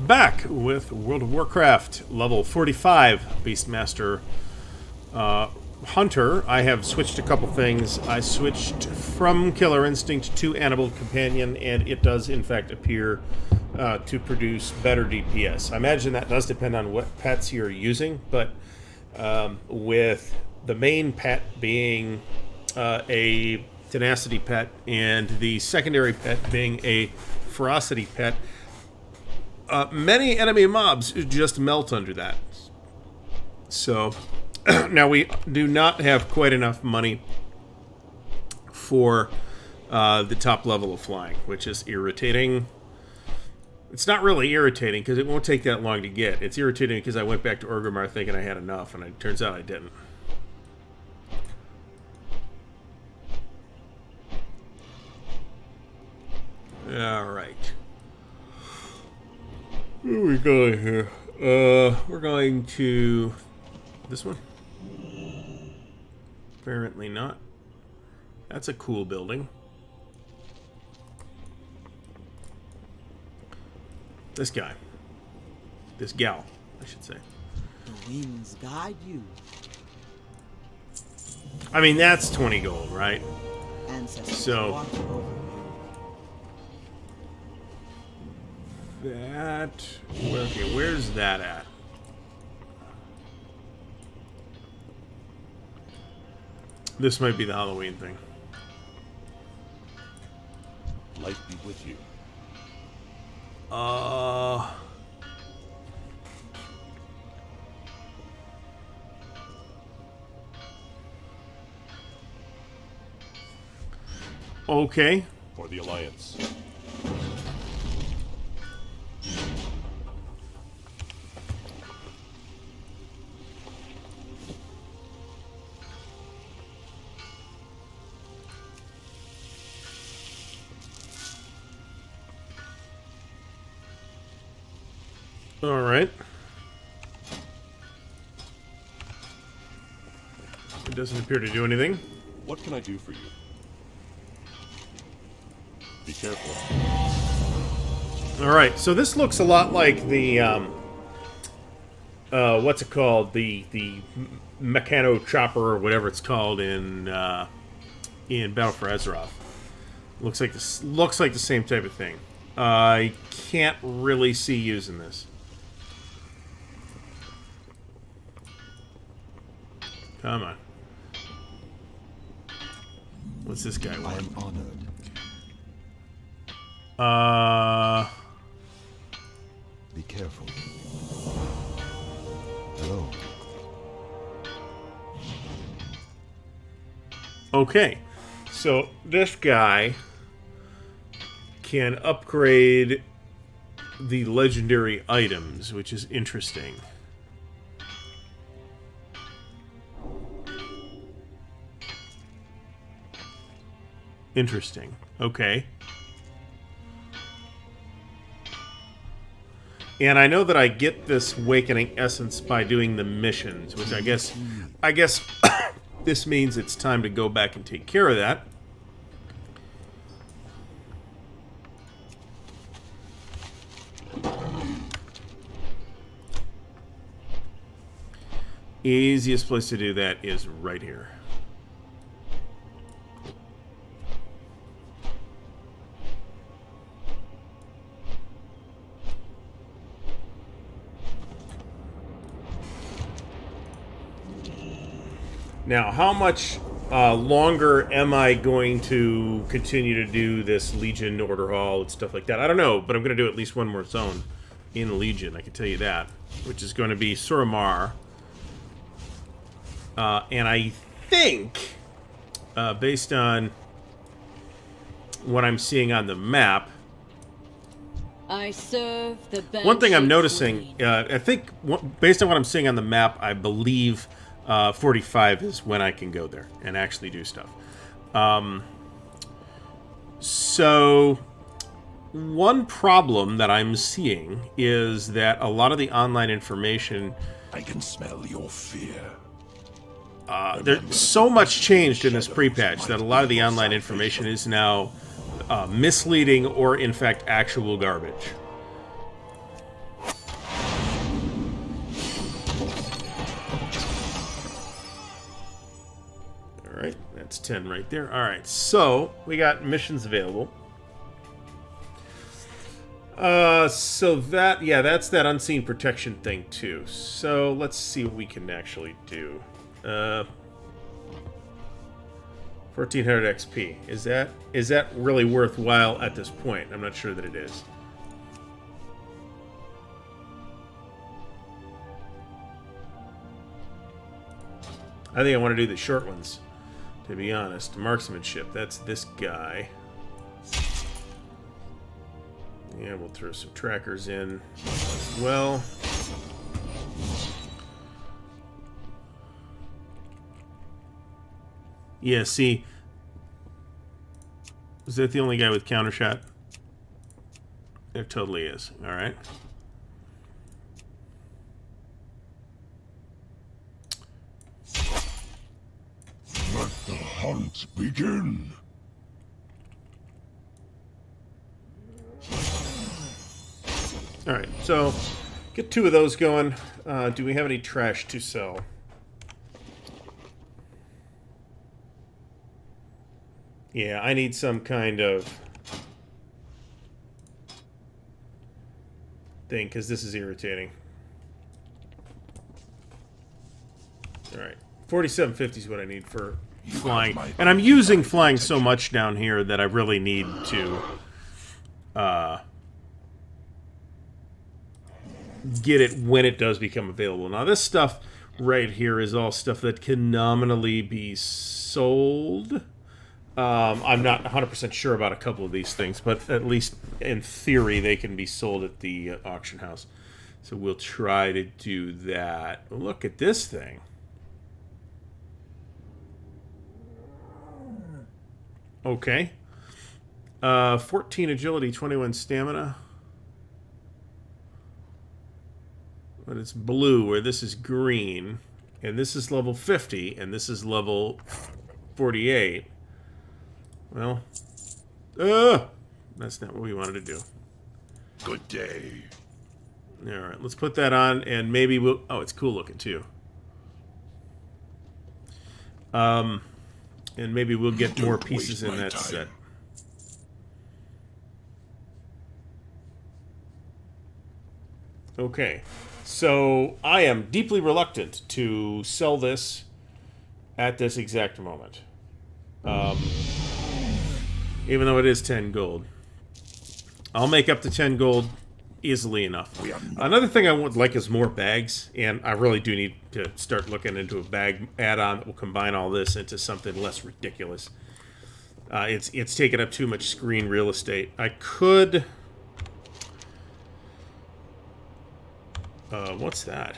back with World of Warcraft, level 45, Beastmaster Hunter. I have switched a couple things. I switched from Killer Instinct to Animal Companion, and it does, in fact, appear to produce better DPS. I imagine that does depend on what pets you're using, but with the main pet being a Tenacity pet and the secondary pet being a Ferocity pet, many enemy mobs just melt under that. So now we do not have quite enough money for the top level of flying, which is irritating. It's not really irritating because it won't take that long to get. It's irritating because I went back to Orgrimmar thinking I had enough, and it turns out I didn't. Alright. Where are we going here? We're going to this one? Apparently not. That's a cool building. This guy. This gal, I should say. The winds guide you. I mean, that's 20 gold, right? Ancestors So watch over you. that... Okay, where's that at? This might be the Halloween thing. Light be with you. Okay. For the Alliance. All right. It doesn't appear to do anything. What can I do for you? Be careful. All right. So this looks a lot like the what's it called? The Meccano Chopper or whatever it's called in Battle for Azeroth. Looks like the same type of thing. I can't really see using this. Come on. What's this guy I want? am honored. Be careful. Hello. Okay. So this guy can upgrade the legendary items, which is interesting. Interesting. Okay. And I know that I get this Awakening Essence by doing the missions, which I guess this means it's time to go back and take care of that. Easiest place to do that is right here. Now, how much longer am I going to continue to do this Legion Order Hall and stuff like that? I don't know, but I'm going to do at least one more zone in Legion, I can tell you that, which is going to be Suramar. And I think, based on what I'm seeing on the map, I serve the one thing I'm Banshee noticing, Queen. I think, based on what I'm seeing on the map, I believe 45 is when I can go there and actually do stuff. So, one problem that I'm seeing is that a lot of the online information... I can smell your fear. There's so much changed in this pre-patch that a lot of the online information is now misleading or, in fact, actual garbage. 10 right there. All right, so we got missions available. So that, yeah, that's that unseen protection thing too. So let's see what we can actually do. 1400 XP. Is that really worthwhile at this point? I'm not sure that it is. I think I want to do the short ones, to be honest. Marksmanship, that's this guy. Yeah, we'll throw some trackers in as well. Yeah, see, is that the only guy with counter shot? It totally is. All right. Let the hunt begin. All right, so get 2 of those going. Do we have any trash to sell? Yeah, I need some kind of thing, because this is irritating. All right, 4750 is what I need for flying. And I'm using flying so much down here that I really need to get it when it does become available. Now, this stuff right here is all stuff that can nominally be sold. I'm not 100% sure about a couple of these things, but at least in theory, they can be sold at the auction house. So we'll try to do that. Look at this thing. Okay. 14 agility, 21 stamina. But it's blue, where this is green. And this is level 50, and this is level 48. Well, that's not what we wanted to do. Good day. All right, let's put that on, and maybe we'll... Oh, it's cool looking, too. And maybe we'll get more pieces in that set. Okay, so I am deeply reluctant to sell this at this exact moment. Even though it is 10 gold. I'll make up the 10 gold easily enough. Another thing I would like is more bags, and I really do need to start looking into a bag add-on that will combine all this into something less ridiculous. It's taking up too much screen real estate. I could... what's that?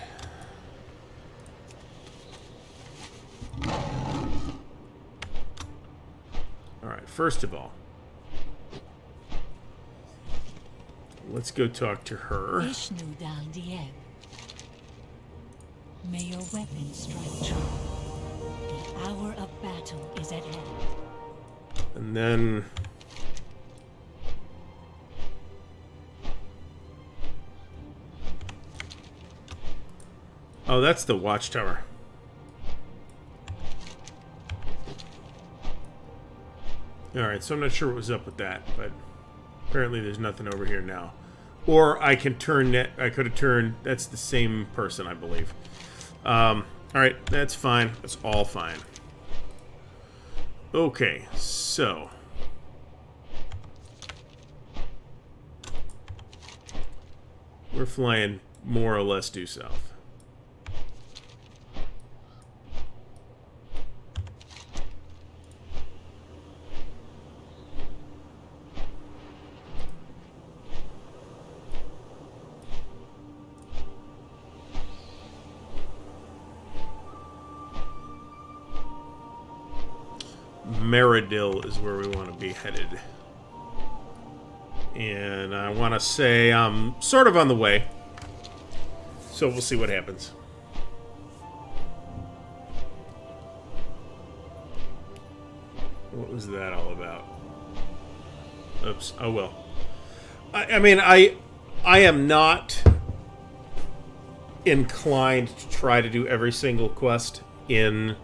Alright, first of all, let's go talk to her. Vishnu Dal Diem. May your weapon strike true. The hour of battle is at hand. And then... Oh, that's the watchtower. Alright, so I'm not sure what was up with that, but apparently there's nothing over here now. Or I can turn that. I could have turned. That's the same person, I believe. Alright, that's fine. That's all fine. Okay, so. We're flying more or less due south. Meridil is where we want to be headed. And I want to say I'm sort of on the way. So we'll see what happens. What was that all about? Oops. Oh well. I mean, I am not inclined to try to do every single quest in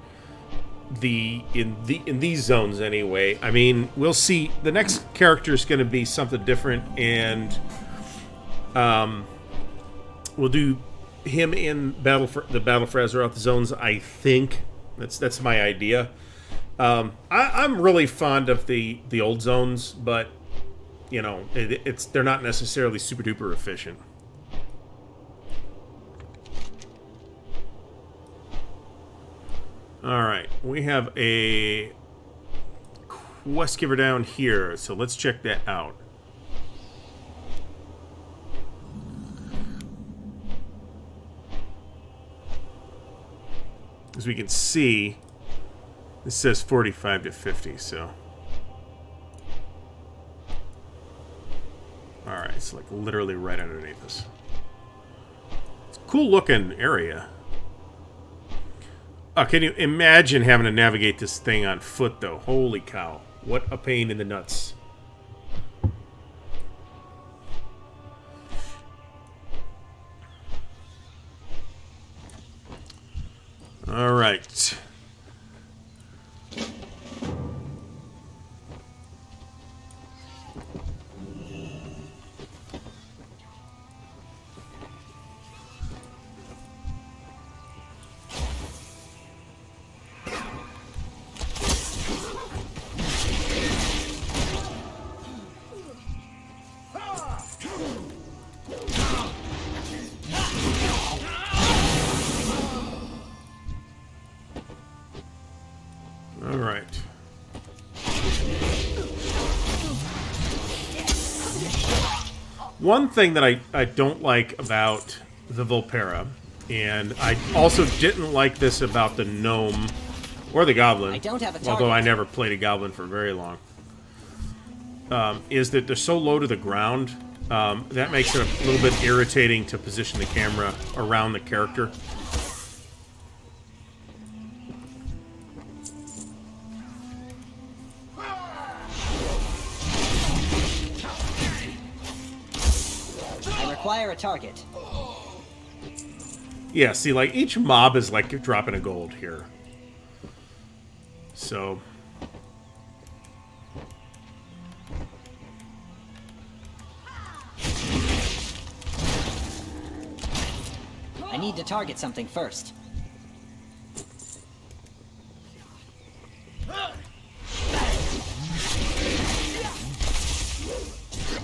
in these zones anyway. I mean, we'll see. The next character is going to be something different, and we'll do him in the Battle for Azeroth zones. I think that's my idea. I'm really fond of the old zones, but you know, they're not necessarily super duper efficient. Alright, we have a quest giver down here, so let's check that out. As we can see, this says 45 to 50, so... Alright, it's like literally right underneath us. It's a cool looking area. Oh, can you imagine having to navigate this thing on foot, though? Holy cow. What a pain in the nuts. All right. All right. One thing that I don't like about the Volpera, and I also didn't like this about the gnome or the goblin, I don't have a target. although I never played a goblin for very long, is that they're so low to the ground. That makes it a little bit irritating to position the camera around the character. Acquire a target. Yeah, see, like, each mob is like dropping a gold here. So... I need to target something first.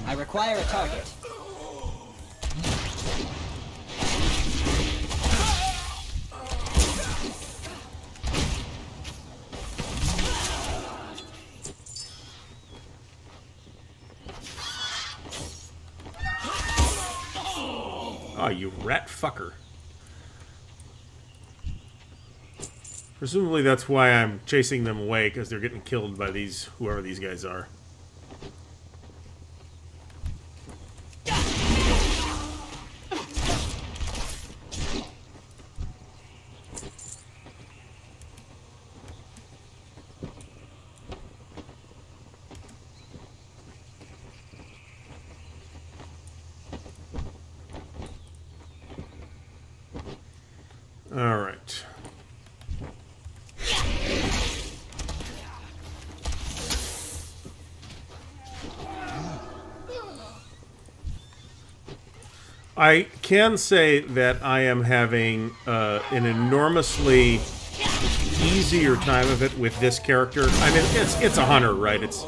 I require a target. Oh, you rat fucker. Presumably that's why I'm chasing them away, because they're getting killed by these, whoever these guys are. All right. I can say that I am having an enormously easier time of it with this character. I mean, it's a hunter, right? It's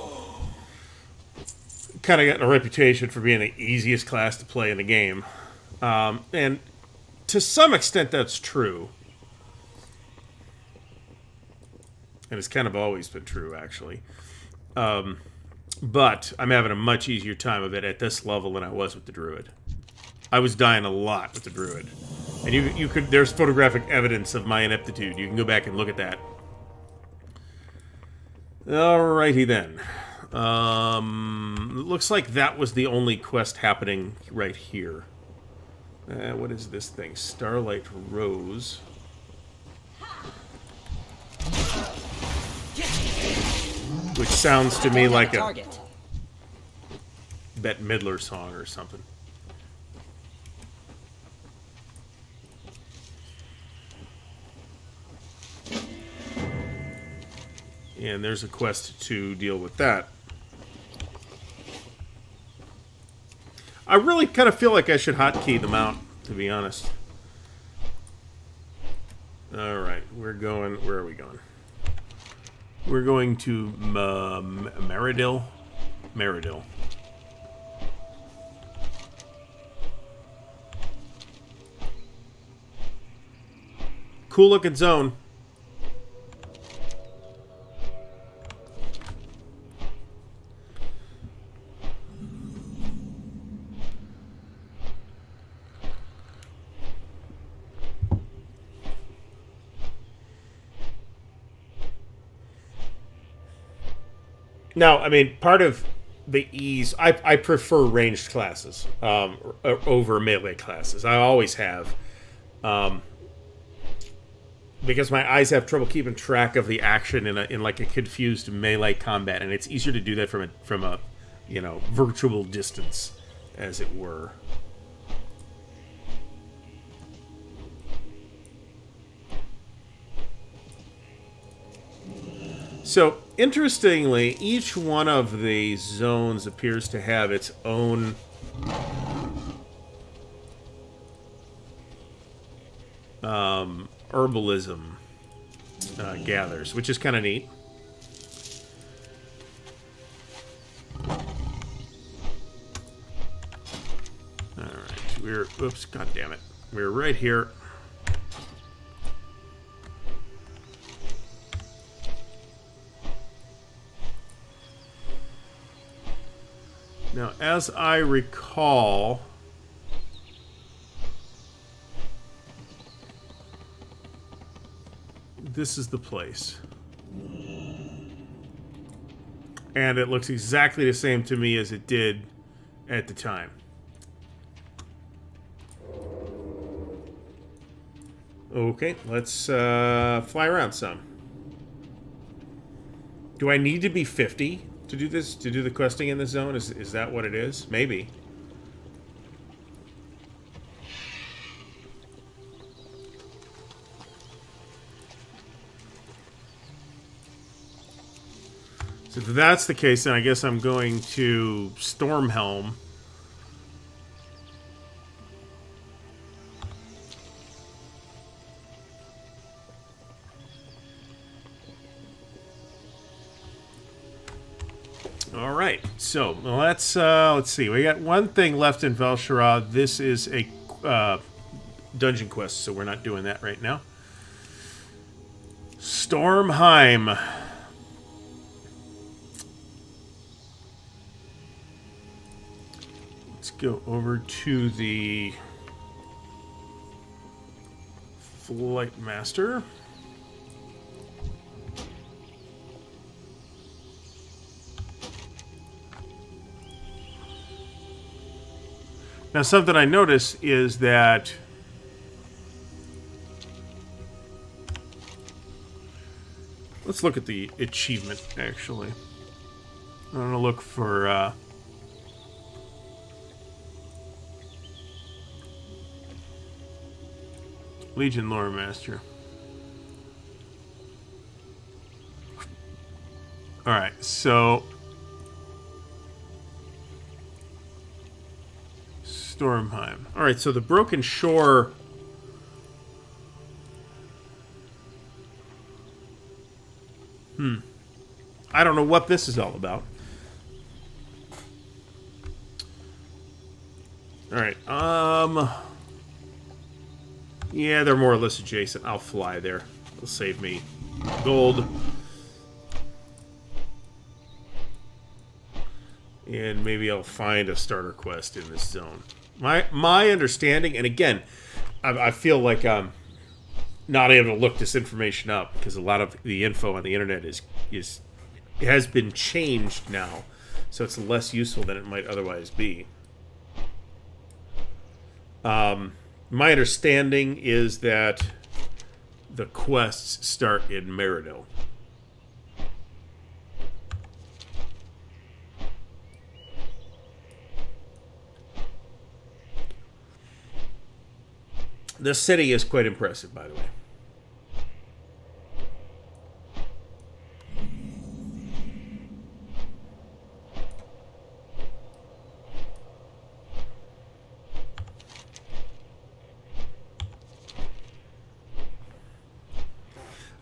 kind of got a reputation for being the easiest class to play in the game. And to some extent, that's true. And it's kind of always been true, actually. But I'm having a much easier time of it at this level than I was with the Druid. I was dying a lot with the Druid. And you could, there's photographic evidence of my ineptitude. You can go back and look at that. Alrighty then. It looks like that was the only quest happening right here. What is this thing? Starlight Rose. Which sounds to me like a Bette Midler song or something. And there's a quest to deal with that. I really kind of feel like I should hotkey them out, to be honest. Alright, we're going... Where are we going? We're going to Meridil. Meridil. Cool looking zone. Now, I mean, part of the ease... I prefer ranged classes over melee classes. I always have. Because my eyes have trouble keeping track of the action in like a confused melee combat, and it's easier to do that from a virtual distance, as it were. So, interestingly, each one of the zones appears to have its own herbalism gathers, which is kind of neat. Alright, oops, god damn it. We're right here. Now, as I recall, this is the place. And it looks exactly the same to me as it did at the time. Okay, let's fly around some. Do I need to be 50 to do this? To do the questing in this zone? Is that what it is? Maybe. So if that's the case, then I guess I'm going to Stormhelm. All right, so let's see. We got one thing left in Vel'Shara. This is a dungeon quest, so we're not doing that right now. Stormheim. Let's go over to the Flight Master. Now, something I notice is that let's look at the achievement, actually. I'm going to look for Legion Lore Master. Alright, so Stormheim. Alright, so the Broken Shore. I don't know what this is all about. Alright, yeah, they're more or less adjacent. I'll fly there. It'll save me gold. And maybe I'll find a starter quest in this zone. My understanding, and again, I feel like I'm not able to look this information up because a lot of the info on the internet has been changed now, so it's less useful than it might otherwise be. My understanding is that the quests start in Meridil. The city is quite impressive, by the way.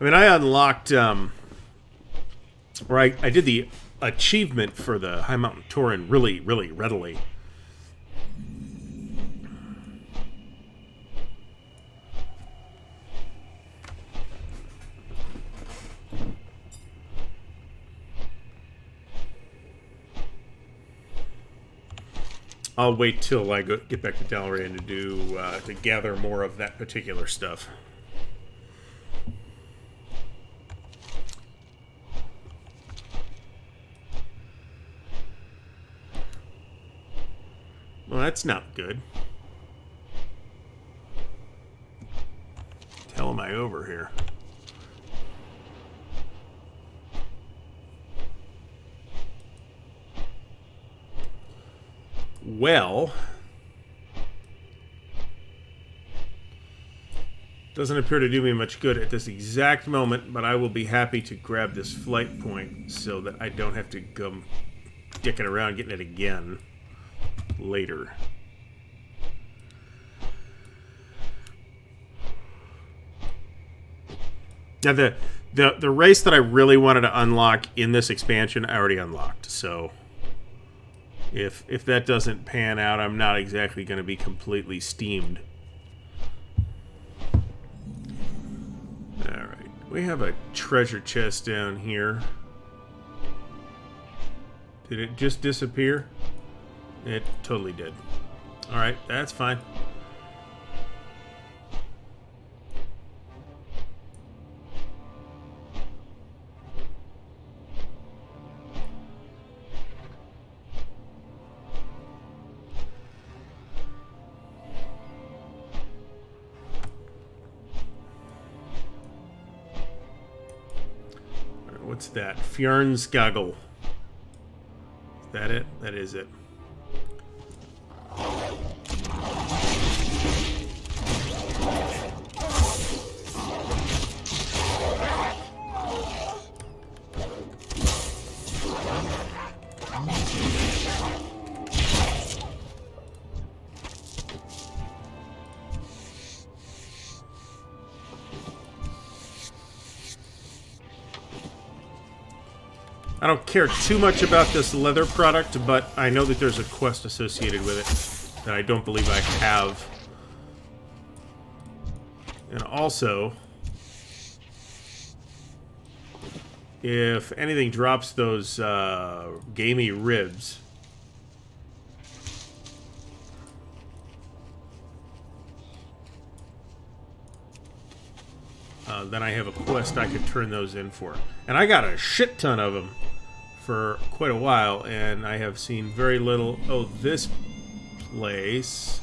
I mean, I unlocked, or I did the achievement for the High Mountain Tauren really, really readily. I'll wait till I get back to Dalaran to gather more of that particular stuff. Well, that's not good. What the hell am I over here? Well, doesn't appear to do me much good at this exact moment, but I will be happy to grab this flight point so that I don't have to go dicking around getting it again later. Now the race that I really wanted to unlock in this expansion, I already unlocked, so if that doesn't pan out, I'm not exactly going to be completely steamed. Alright, we have a treasure chest down here. Did it just disappear? It totally did. Alright, that's fine. What's that? Fjern's Goggle. Is that it? That is it. I don't care too much about this leather product, but I know that there's a quest associated with it that I don't believe I have. And also, if anything drops those gamey ribs, then I have a quest I could turn those in for. And I got a shit ton of them for quite a while, and I have seen very little. Oh, this place.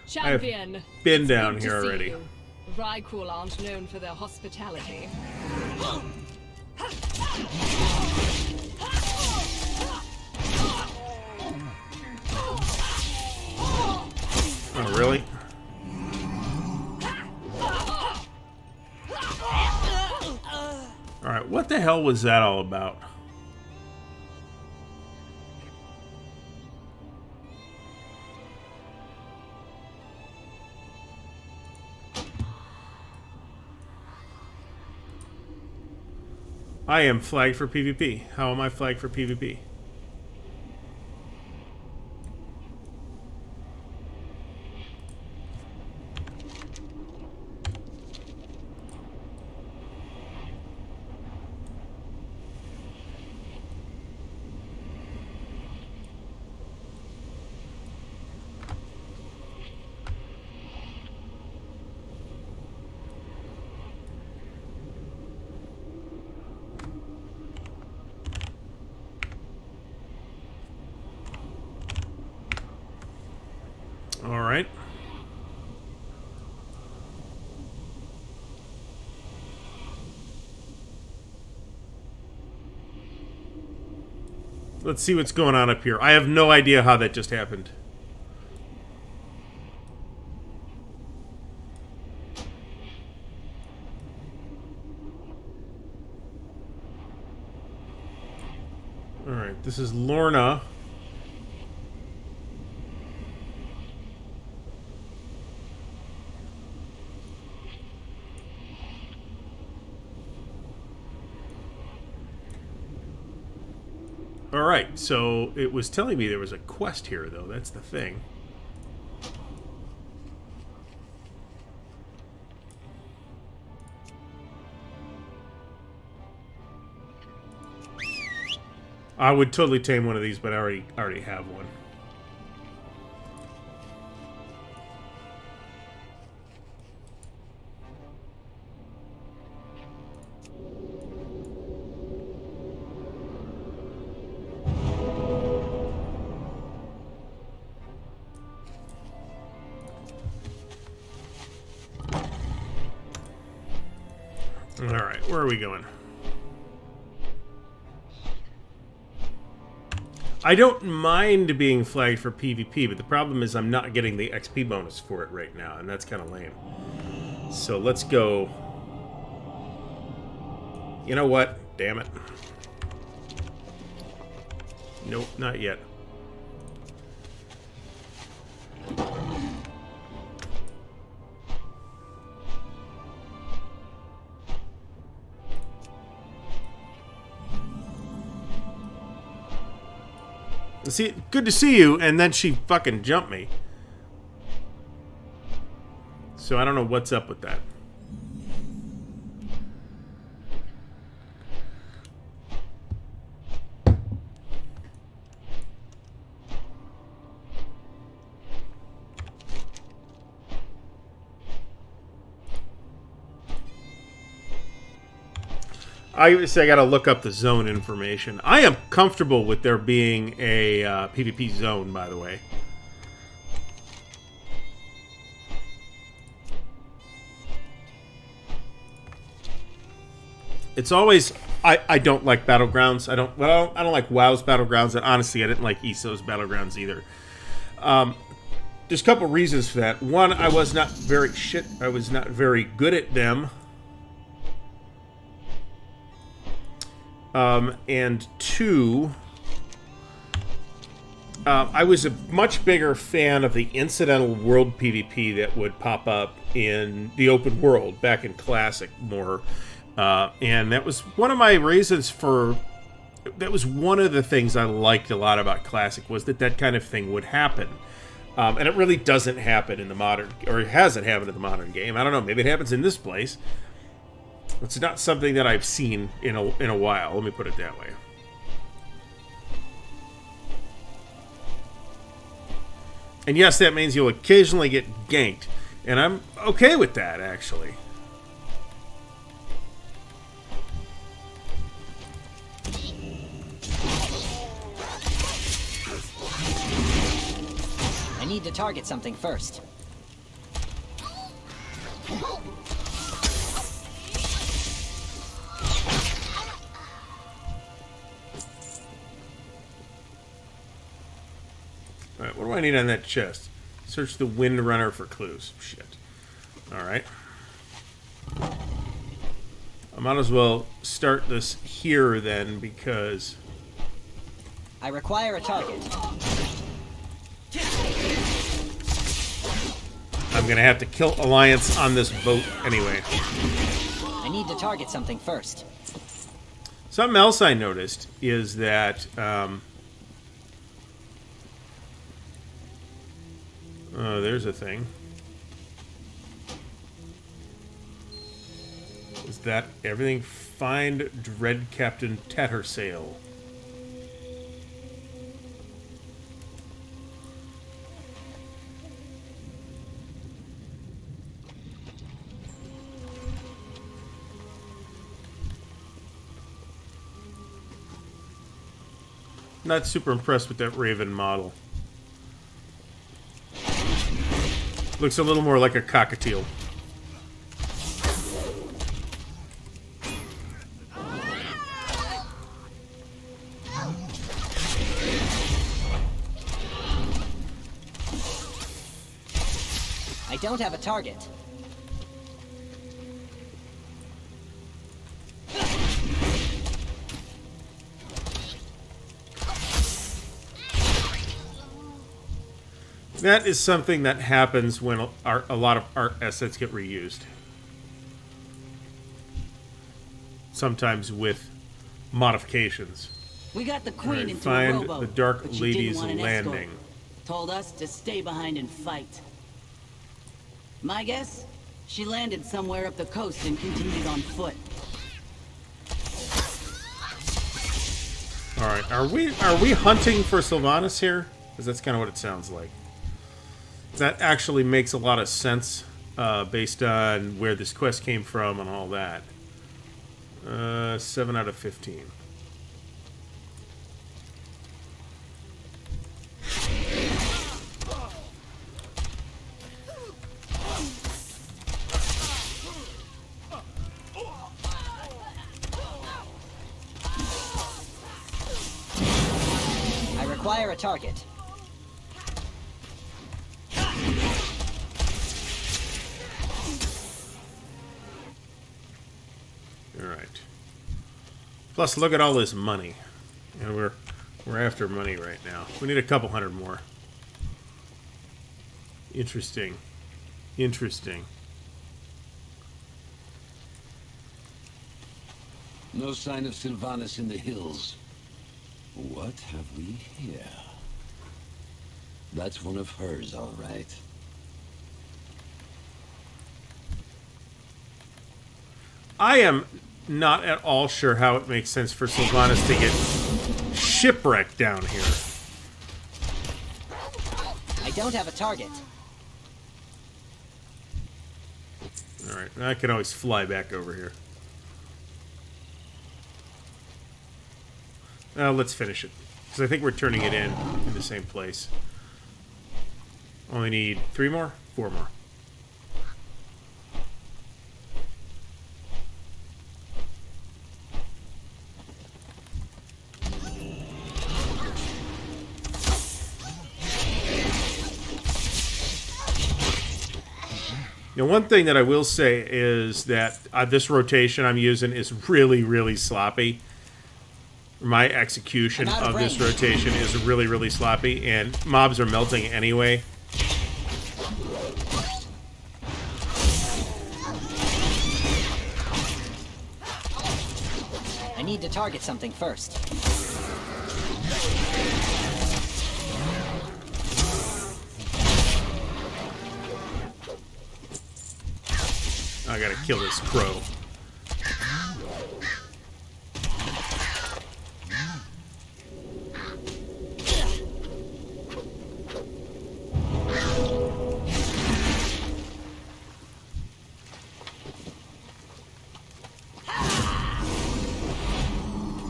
Champion. I've been It's down good to here see already. you. Rykul aren't known for their hospitality. Oh, really? Alright, what the hell was that all about? I am flagged for PvP. How am I flagged for PvP? All right. Let's see what's going on up here. I have no idea how that just happened. All right, this is Lorna. Alright, so it was telling me there was a quest here, though. That's the thing. I would totally tame one of these, but I already have one. Alright, where are we going? I don't mind being flagged for PvP, but the problem is I'm not getting the XP bonus for it right now, and that's kind of lame. So let's go... You know what? Damn it. Nope, not yet. See, good to see you, and then she fucking jumped me. So I don't know what's up with that. I say I gotta look up the zone information. I am comfortable with there being a PvP zone, by the way. It's always I don't like Battlegrounds. I don't like WoW's Battlegrounds, and honestly I didn't like ESO's Battlegrounds either. There's a couple reasons for that. One, I was not very good at them. And two, I was a much bigger fan of the incidental world PvP that would pop up in the open world back in Classic more. And that was one of my reasons for... That was one of the things I liked a lot about Classic, was that kind of thing would happen. And it really doesn't happen in the modern... Or it hasn't happened in the modern game. I don't know, maybe it happens in this place. It's not something that I've seen in a while. Let me put it that way. And yes, that means you'll occasionally get ganked. And I'm okay with that, actually. I need to target something first. Alright, what do I need on that chest? Search the Windrunner for clues. Shit. Alright. I might as well start this here then, because... I require a target. I'm gonna have to kill Alliance on this boat anyway. I need to target something first. Something else I noticed is that... Oh, there's a thing. Is that everything? Find Dread Captain Tattersail. Not super impressed with that Raven model. Looks a little more like a cockatiel. I don't have a target. That is something that happens when a lot of art assets get reused. Sometimes with modifications. We got the queen Alright, into find a rowboat, the Dark but she Lady's didn't want an escort. Landing. Told us to stay behind and fight. My guess? She landed somewhere up the coast and continued on foot. All right, are we hunting for Sylvanas here? Because that's kind of what it sounds like. That actually makes a lot of sense based on where this quest came from and all that. 7 out of 15. I require a target. All right. Plus, look at all this money, and we're after money right now. We need a couple hundred more. Interesting. Interesting. No sign of Sylvanas in the hills. What have we here? That's one of hers, all right. I am not at all sure how it makes sense for Sylvanas to get shipwrecked down here. I don't have a target. All right, I can always fly back over here. Let's finish it, because I think we're turning it in the same place. Only need 3 more? 4 more. Now, one thing that I will say is that this rotation I'm using is really, really sloppy. My execution I'm out of of this range. rotation is really, really sloppy, and mobs are melting anyway. I need to target something first. I gotta kill this crow.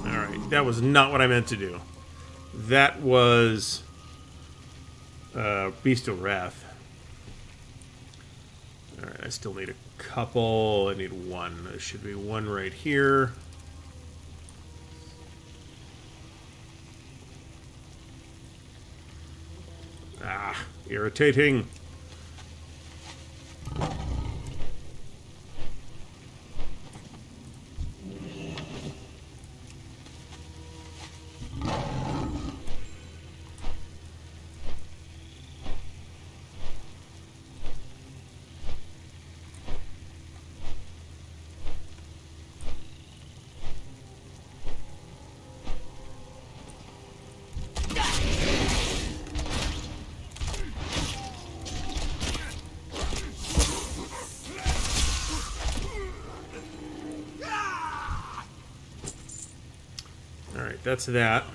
Alright, that was not what I meant to do. That was Bestial Wrath. Alright, I still need a couple. I need 1. There should be 1 right here. Ah, irritating. Alright, that's that.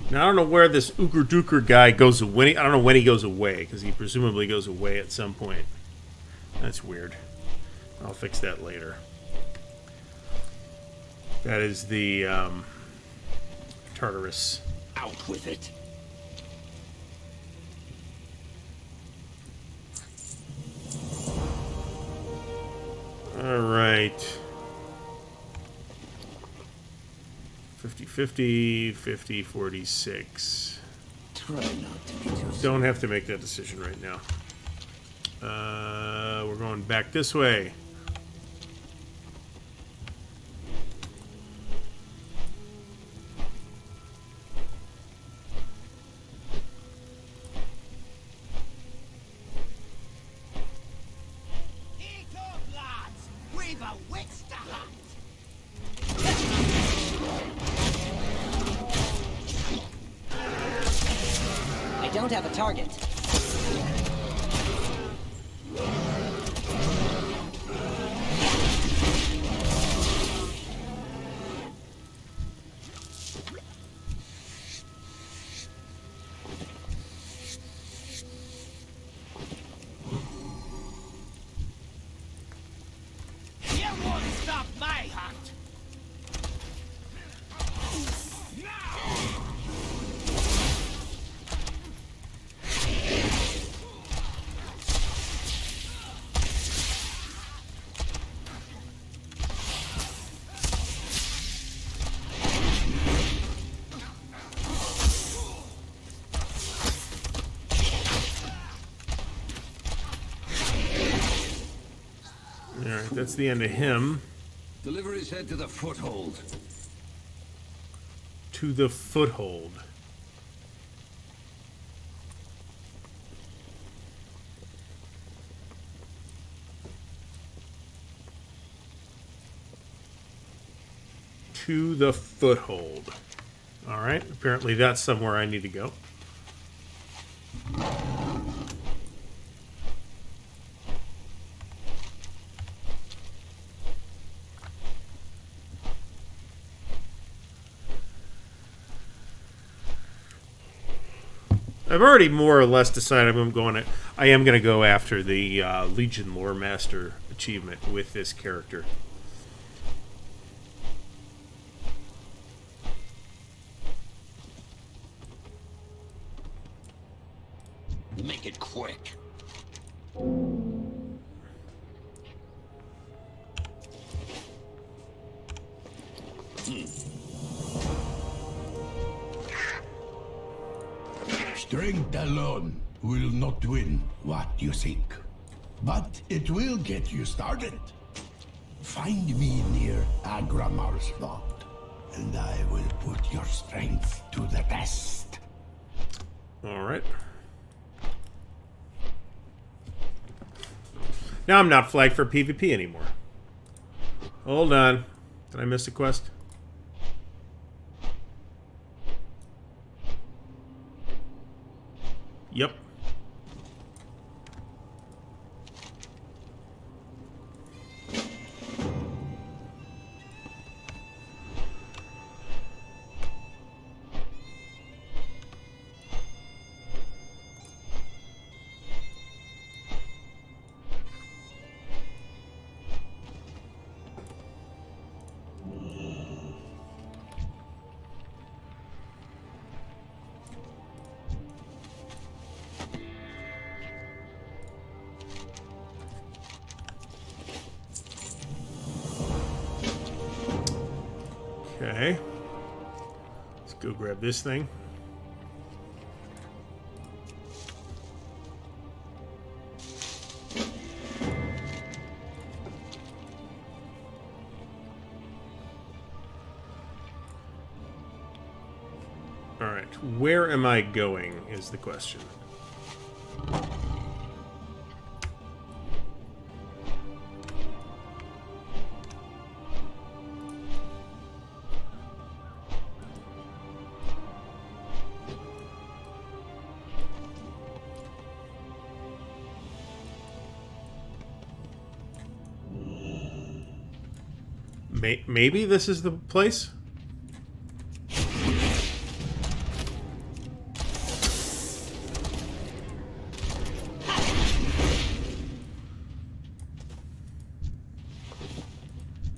Now, I don't know where this Ooker Dooker guy goes away. I don't know when he goes away, because he presumably goes away at some point. That's weird. I'll fix that later. That is the Tartarus. Out with it. Alright. 50-50, 50-46. Try not to be too Don't have to make that decision right now. We're going back this way. Eat up, lads! We've a witch to hunt! don't have a target. Alright, that's the end of him. Deliveries head to the foothold. To the foothold. To the foothold. Alright, apparently that's somewhere I need to go. I've already more or less decided I am going to go after the Legion Lore Master achievement with this character. Make it quick. Strength alone will not win what you seek, but it will get you started. Find me near Agramar's vault, and I will put your strength to the test. Alright. Now I'm not flagged for PvP anymore. Hold on. Did I miss a quest? Yep. Okay. Let's go grab this thing. Alright, where am I going is the question. Maybe this is the place?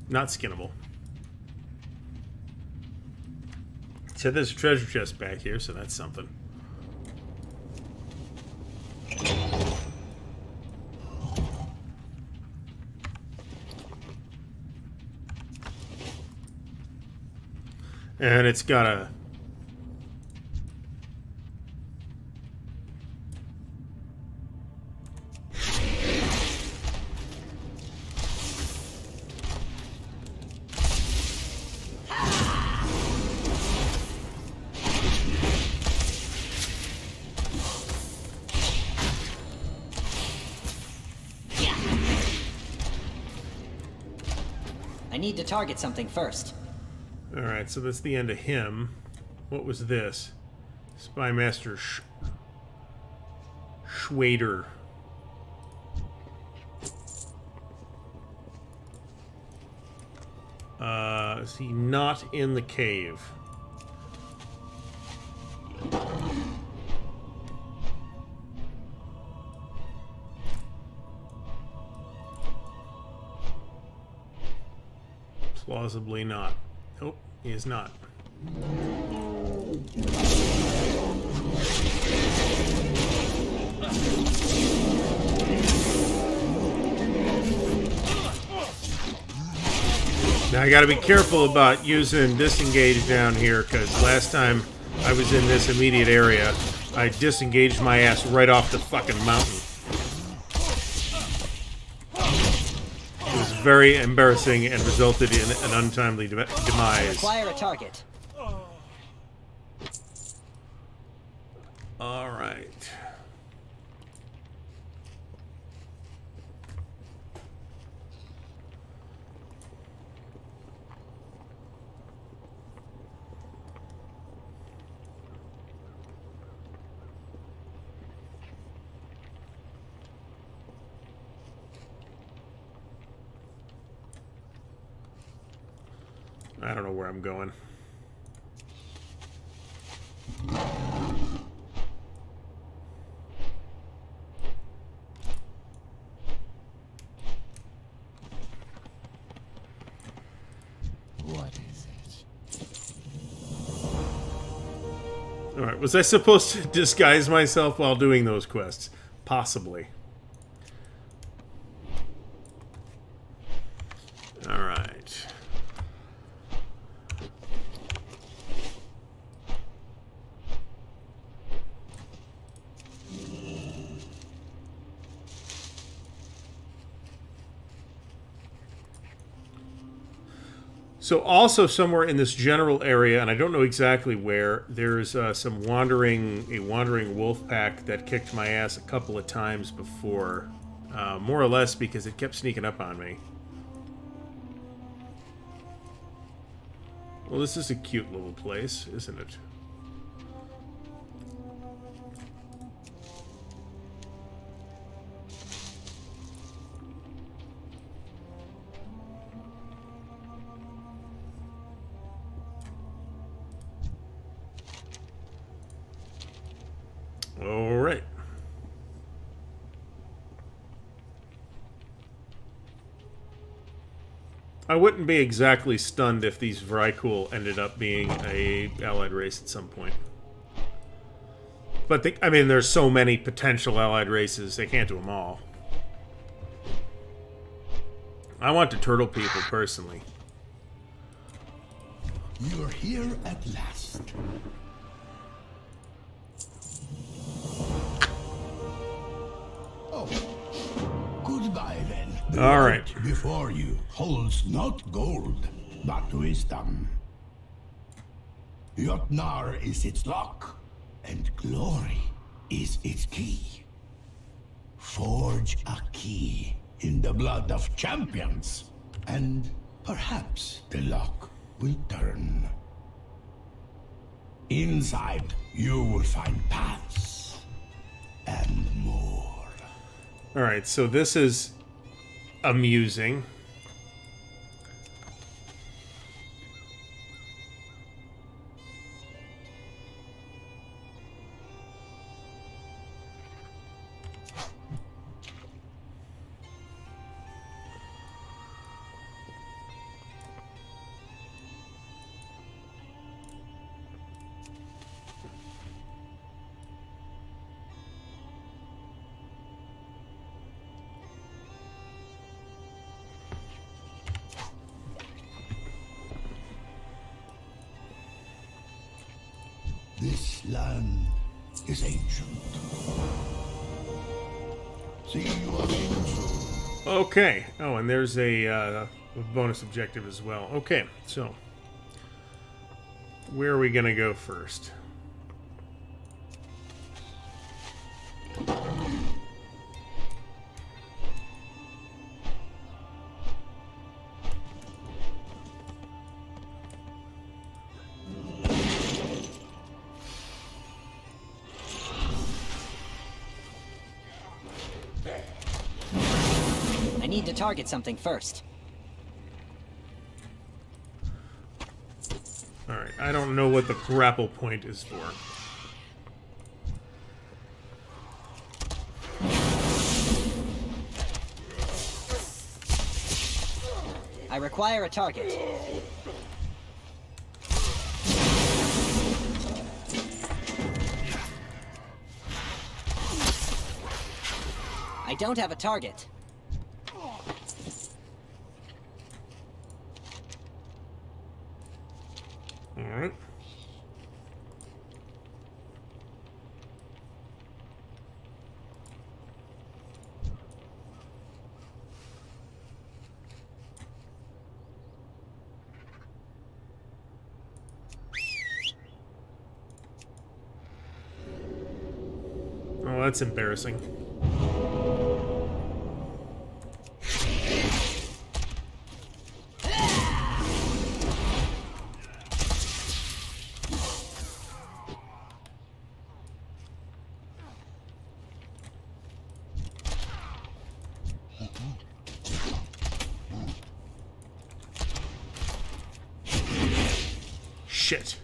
Not skinnable. Said there's a treasure chest back here, so that's something. And it's got a... I need to target something first. Alright, so that's the end of him. What was this? Spy Master Schwader. Is he not in the cave? Plausibly not. Nope, he is not. Now I gotta be careful about using disengage down here, because last time I was in this immediate area, I disengaged my ass right off the fucking mountain. It was very embarrassing and resulted in an untimely demise. Acquire a target. All right. I don't know where I'm going. What is it? Alright, was I supposed to disguise myself while doing those quests? Possibly. Alright. So also somewhere in this general area, and I don't know exactly where, there's a wandering wolf pack that kicked my ass a couple of times before. More or less because it kept sneaking up on me. Well, this is a cute little place, isn't it? All right. I wouldn't be exactly stunned if these Vrykul ended up being a allied race at some point. But I mean, there's so many potential allied races, they can't do them all. I want the turtle people, personally. You're here at last. Oh, goodbye then. The All right. light before you holds not gold, but wisdom. Jotnar is its lock, and glory is its key. Forge a key in the blood of champions, and perhaps the lock will turn. Inside, you will find paths and more. Alright, so this is amusing. This land is ancient. See you again soon. Okay. Oh, and there's a bonus objective as well. Okay, so where are we going to go first? need to target something first. Alright, I don't know what the grapple point is for. I require a target. I don't have a target. Alright. Oh, that's embarrassing. Shit.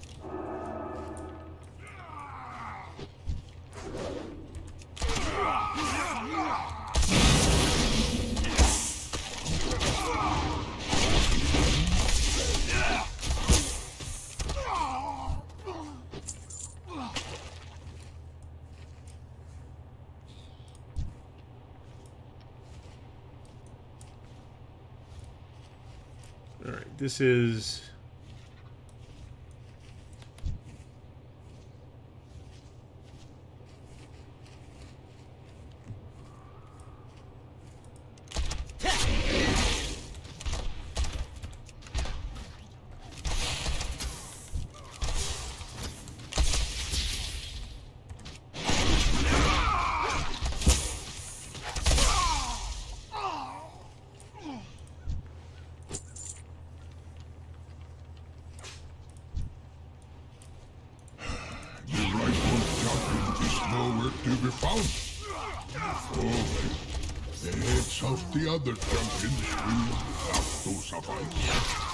All right, this is... Nowhere to be found. Oh, the heads of the other champions will have to suffice.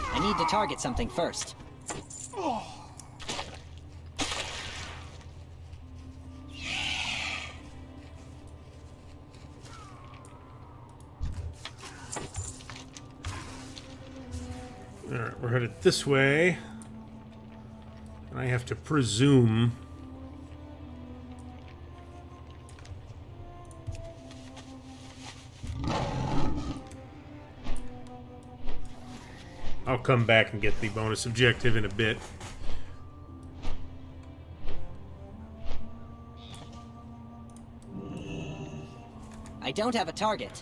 I need to target something first. Alright, we're headed this way. And I have to presume... I'll come back and get the bonus objective in a bit. I don't have a target.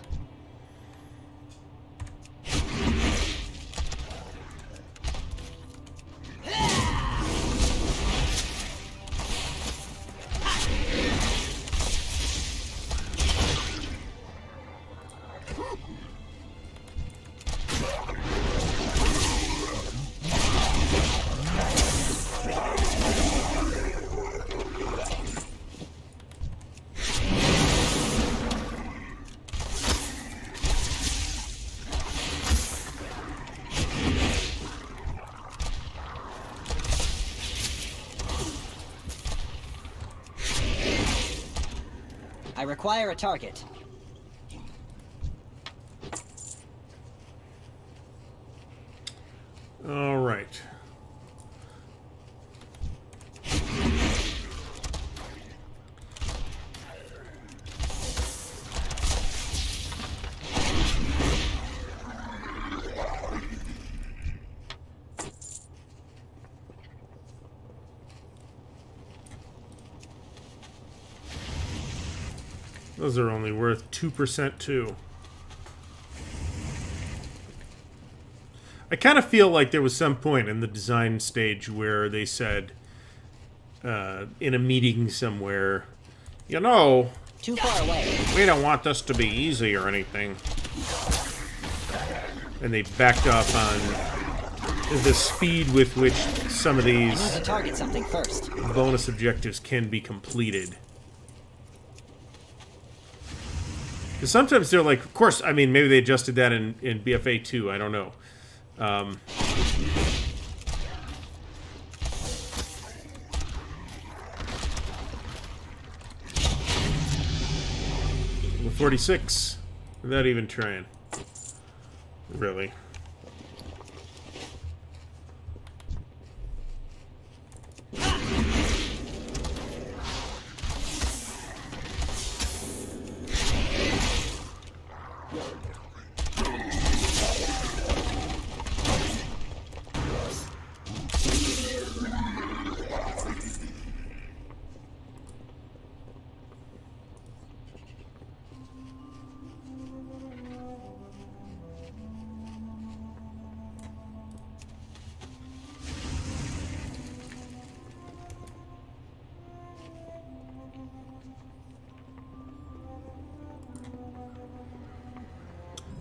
I require a target. All right. Those are only worth 2% too. I kind of feel like there was some point in the design stage where they said, in a meeting somewhere, you know, Too far away. we don't want this to be easy or anything. And they backed off on the speed with which some of I need these to target something first. bonus objectives can be completed. Because sometimes they're like, of course, I mean, maybe they adjusted that in BFA 2, I don't know. With 46, without even trying. Really.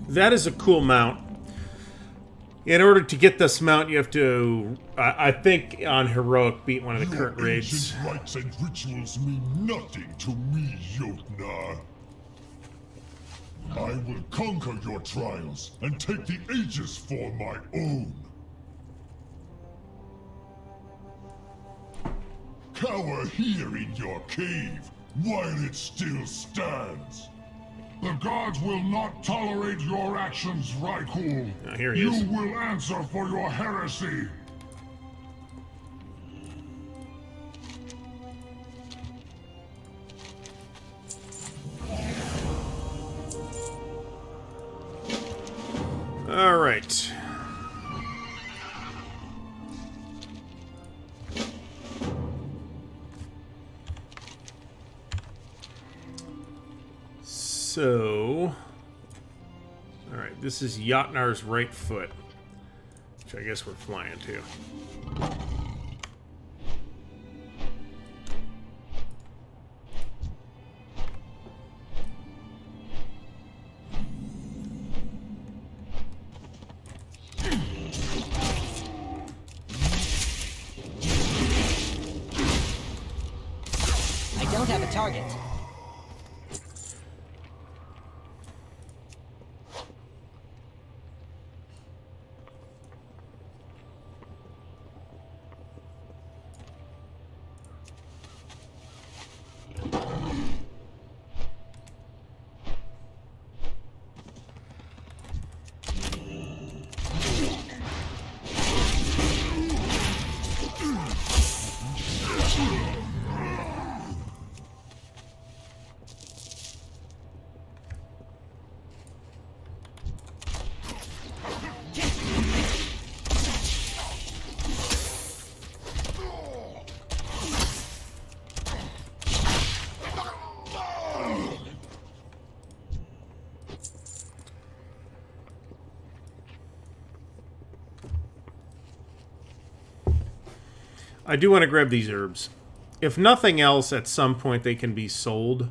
That is a cool mount. In order to get this mount, you have to, I think, on Heroic, beat one of the current raids. Ancient rites and rituals mean nothing to me, Jotnar. I will conquer your trials and take the Aegis for my own. Cower here in your cave while it still stands. The gods will not tolerate your actions, Raikul. Here he you is. will answer for your heresy. All right. So, all right, this is Jotnar's right foot, which I guess we're flying to. I don't have a target. I do want to grab these herbs. If nothing else, at some point they can be sold.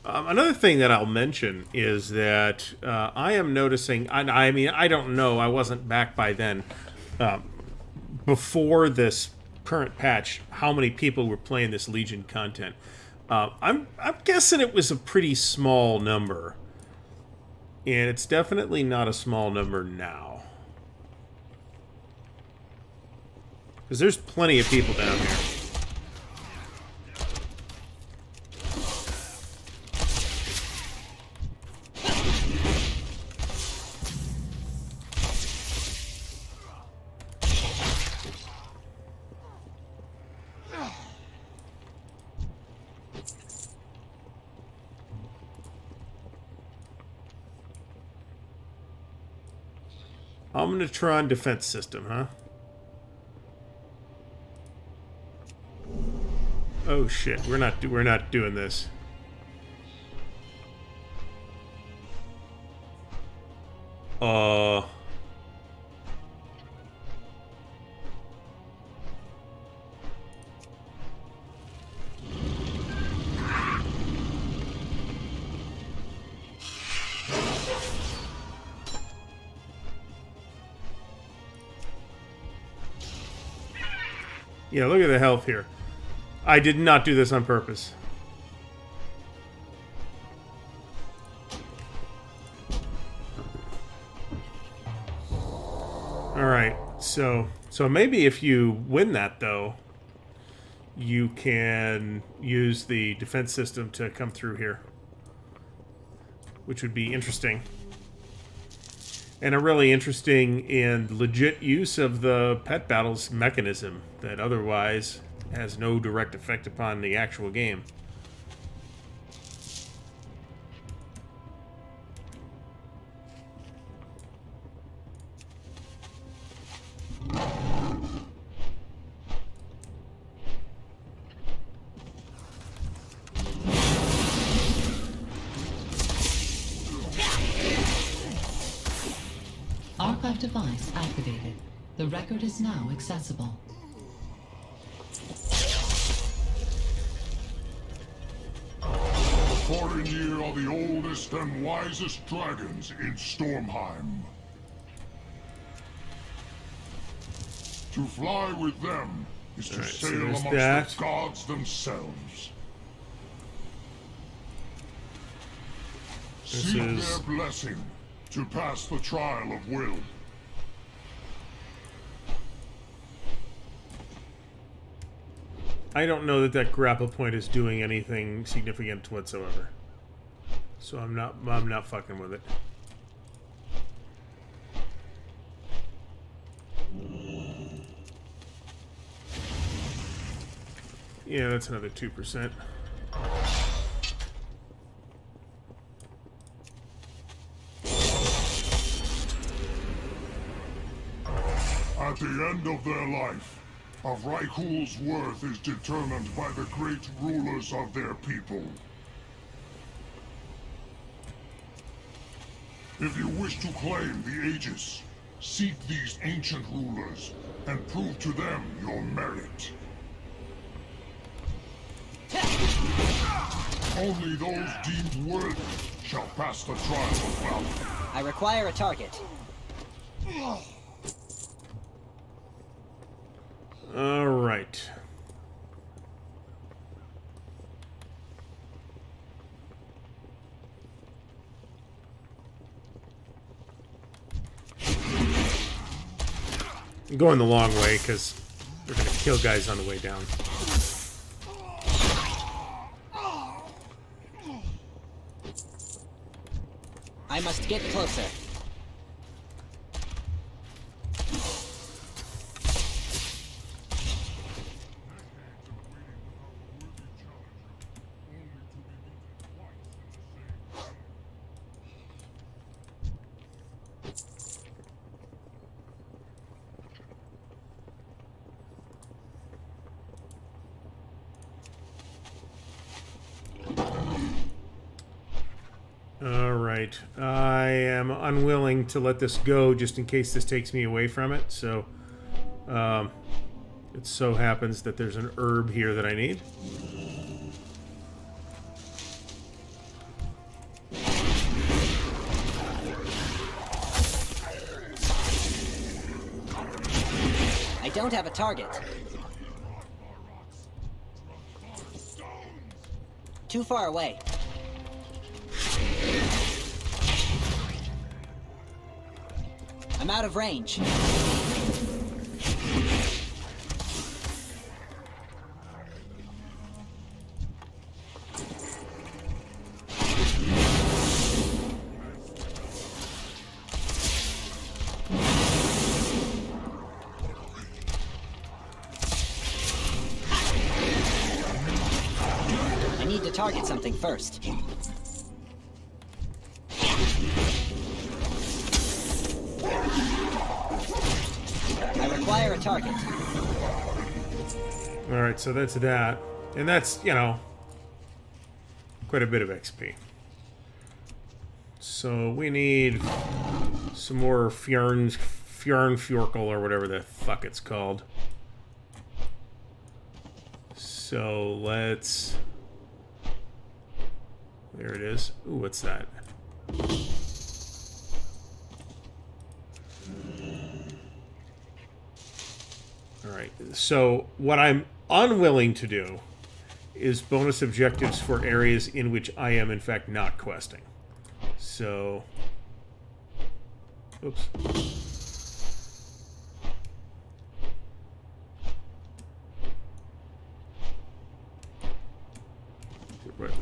Another thing that I'll mention is that I am noticing, I mean, I don't know, I wasn't back by then, before this current patch, how many people were playing this Legion content. I'm guessing it was a pretty small number. And it's definitely not a small number now. Because there's plenty of people down here. Omnitron defense system, huh? Oh shit, we're not doing this. Yeah, look at the health here. I did not do this on purpose. Alright, so maybe if you win that, though, you can use the defense system to come through here. Which would be interesting. And a really interesting and legit use of the pet battles mechanism that otherwise has no direct effect upon the actual game. Archive device activated. The record is now accessible. Thorin are the oldest and wisest dragons in Stormheim. To fly with them is to Alright, so sail there's amongst that. the gods themselves. Seek is- their blessing to pass the trial of will. I don't know that that grapple point is doing anything significant whatsoever. So I'm not fucking with it. Yeah, that's another 2%. At the end of their life, a Raikul's worth is determined by the great rulers of their people. If you wish to claim the Aegis, seek these ancient rulers and prove to them your merit. Only those deemed worthy shall pass the trial of valor. I require a target. All right. I'm going the long way because we're going to kill guys on the way down. I must get closer. Alright, I am unwilling to let this go just in case this takes me away from it, so it so happens that there's an herb here that I need. I don't have a target. Too far away. I'm out of range. I need to target something first. I require a target. Alright, so that's that. And that's, you know, quite a bit of XP. So we need some more Fjorkle or whatever the fuck it's called. So let's... There it is. Ooh, what's that? Alright, So what I'm unwilling to do is bonus objectives for areas in which I am in fact not questing. So, oops.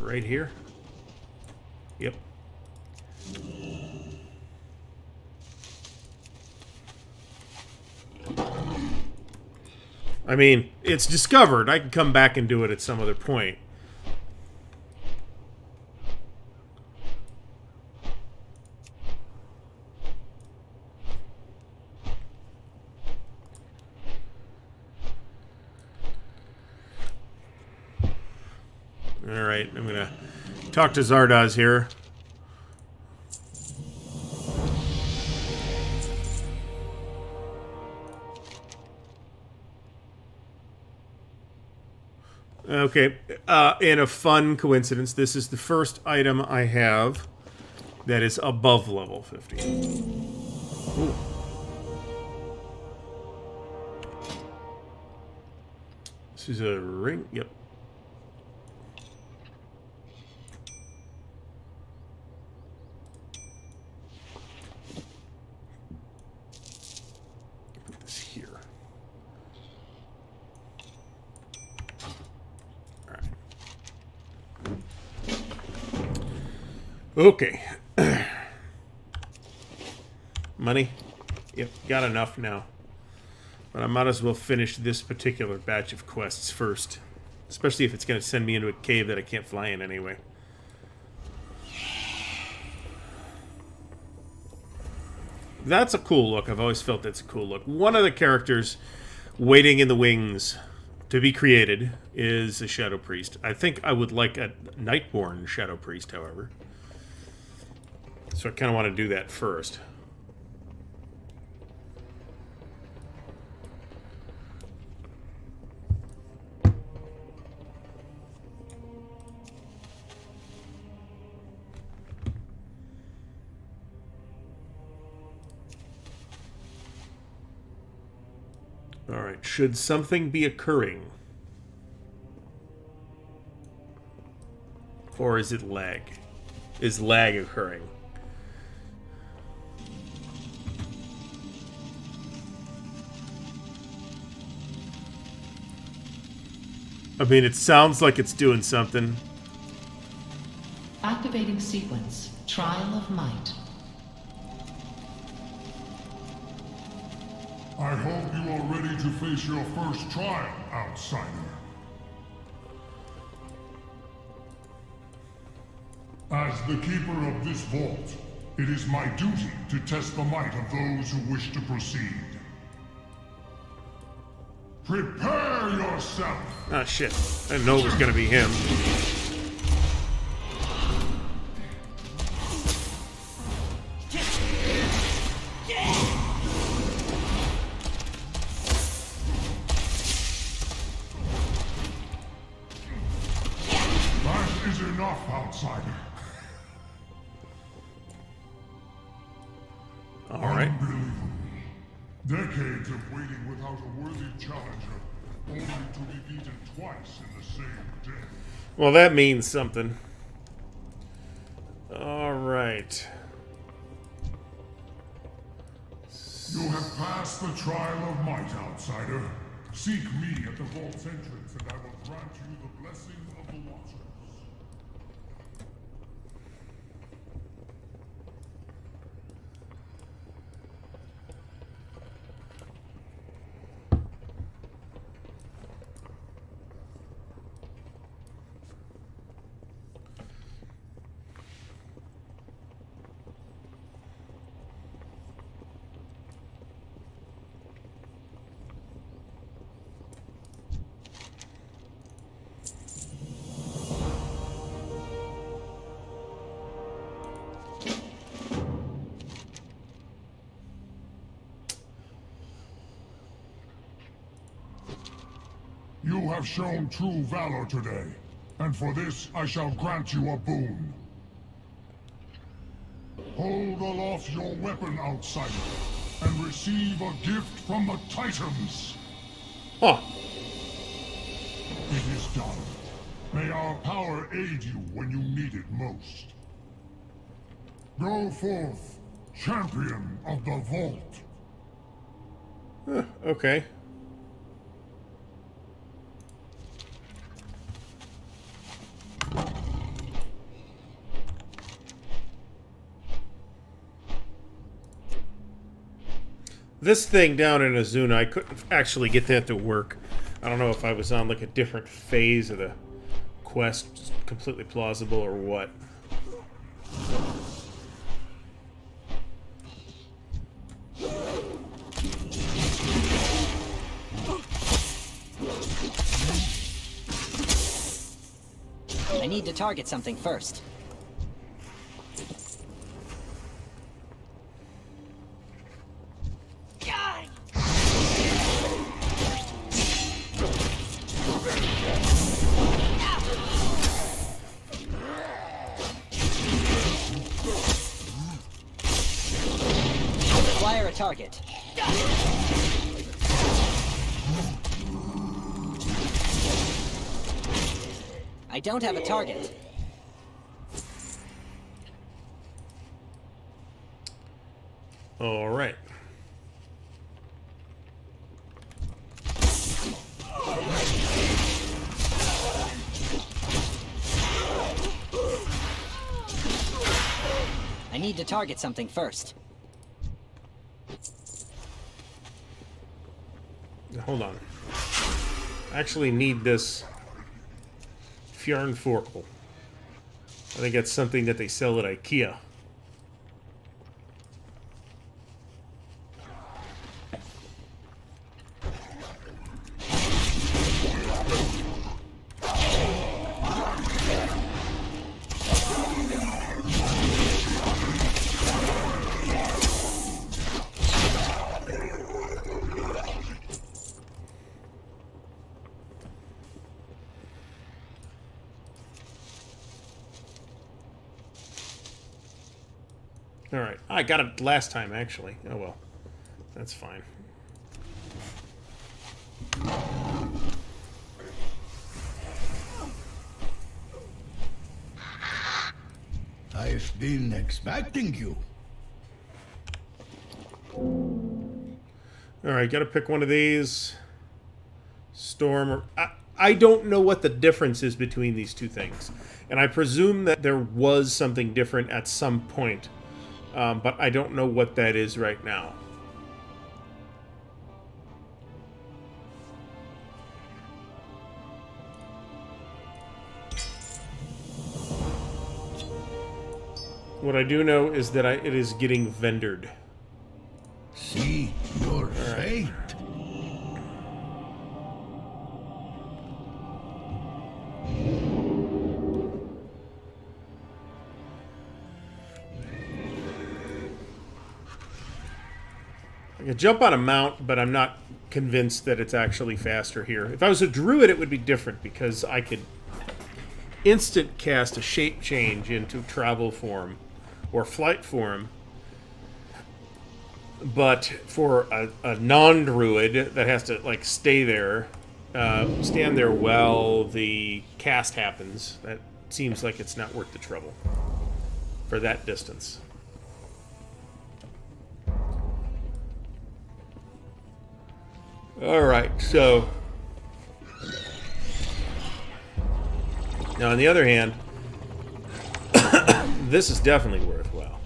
Right here. Yep. I mean, it's discovered. I can come back and do it at some other point. Alright, I'm gonna talk to Zardoz here. Okay, in a fun coincidence, this is the first item I have that is above level 50. Ooh. This is a ring, yep. Put this here. Okay. Money? Yep, got enough now. But I might as well finish this particular batch of quests first. Especially if it's going to send me into a cave that I can't fly in anyway. That's a cool look. I've always felt that's a cool look. One of the characters waiting in the wings to be created is a Shadow Priest. I think I would like a Nightborn Shadow Priest, however. So I kind of want to do that first. All right, should something be occurring? Or is it lag? Is lag occurring? I mean, it sounds like it's doing something. Activating sequence. Trial of Might. I hope you are ready to face your first trial, outsider. As the keeper of this vault, it is my duty to test the might of those who wish to proceed. Prepare yourself! Ah, shit. I didn't know it was gonna be him. That is enough, outsider. All right. Unbelievable. Decades of waiting without a worthy challenger, only to be beaten twice in the same day. Well, that means something. All right. You have passed the trial of might, outsider. Seek me at the vault's entrance, and I will grant you the blessing of the Watchers. You have shown true valor today, and for this I shall grant you a boon. Hold aloft your weapon, outsider, and receive a gift from the Titans. Huh. It is done. May our power aid you when you need it most. Go forth, champion of the vault. Okay. This thing down in Azuna, I couldn't actually get that to work. I don't know if I was on like a different phase of the quest, completely plausible or what. I need to target something first. Acquire a target. I don't have a target. All right. I need to target something first. Hold on. I actually need this Fjornforkel. I think that's something that they sell at IKEA. Alright. I got it last time, actually. Oh well. That's fine. I've been expecting you. Alright, gotta pick one of these. Storm or... I don't know what the difference is between these two things. And I presume that there was something different at some point. But I don't know what that is right now. What I do know is that it is getting vendored. See your fate. I can jump on a mount, but I'm not convinced that it's actually faster here. If I was a druid, it would be different because I could instant cast a shape change into travel form or flight form. But for a non-druid that has to like stay there, stand there while the cast happens, that seems like it's not worth the trouble for that distance. Alright, so now on the other hand, this is definitely worthwhile.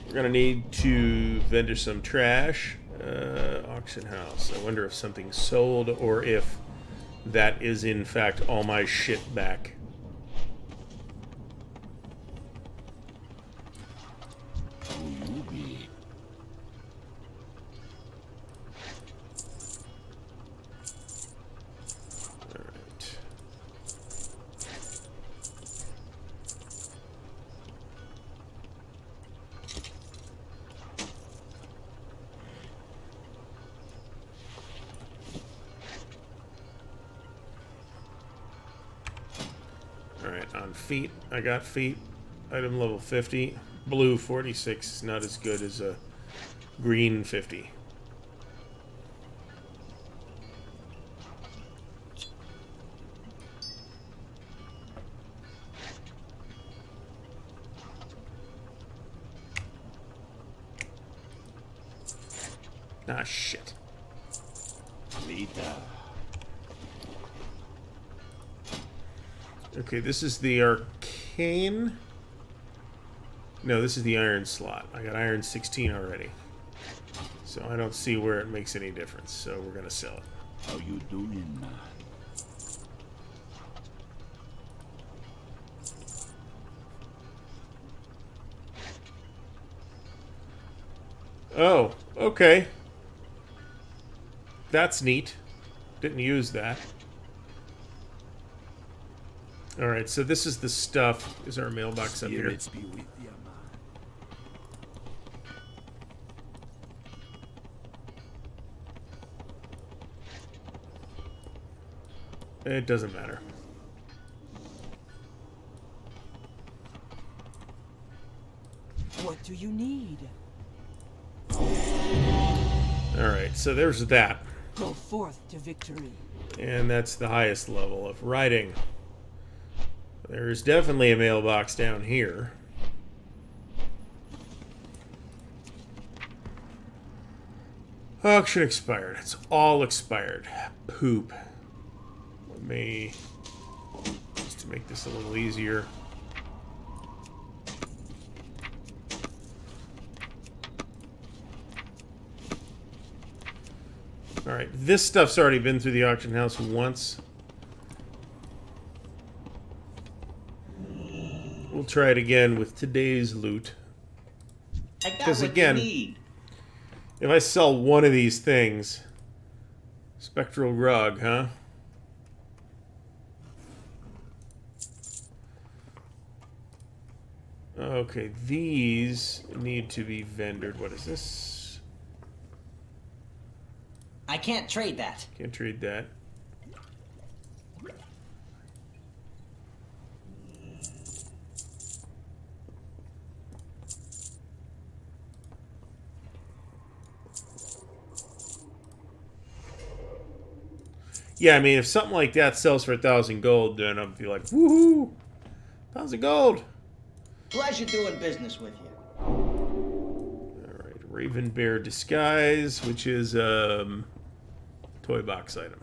We're gonna need to vendor some trash. Auction house. I wonder if something's sold or if that is in fact all my shit back. Alright, on feet, I got feet. Item level 50. blue 46 is not as good as a green 50. Ah, shit. Later. Okay, this is the arcane. No, this is the iron slot. I got iron 16 already. So I don't see where it makes any difference. So we're gonna sell it. How you doing, man? Oh, okay. That's neat. Didn't use that. Alright, so this is the stuff. Is our mailbox up here? Spirits be with you, man. It doesn't matter. What do you need? Alright, so there's that. Go forth to victory. And that's the highest level of writing. There's definitely a mailbox down here. Auction expired. It's all expired. Poop. Let me, just to make this a little easier. Alright, this stuff's already been through the auction house once. We'll try it again with today's loot. Because again, if I sell one of these things, spectral rug, huh? Okay, these need to be vendored. What is this? I can't trade that. Can't trade that. Yeah, I mean, if something like that sells for 1,000 gold, then I'd be like, woohoo! 1,000 gold! Pleasure doing business with you. Alright, Raven Bear Disguise, which is toy box item.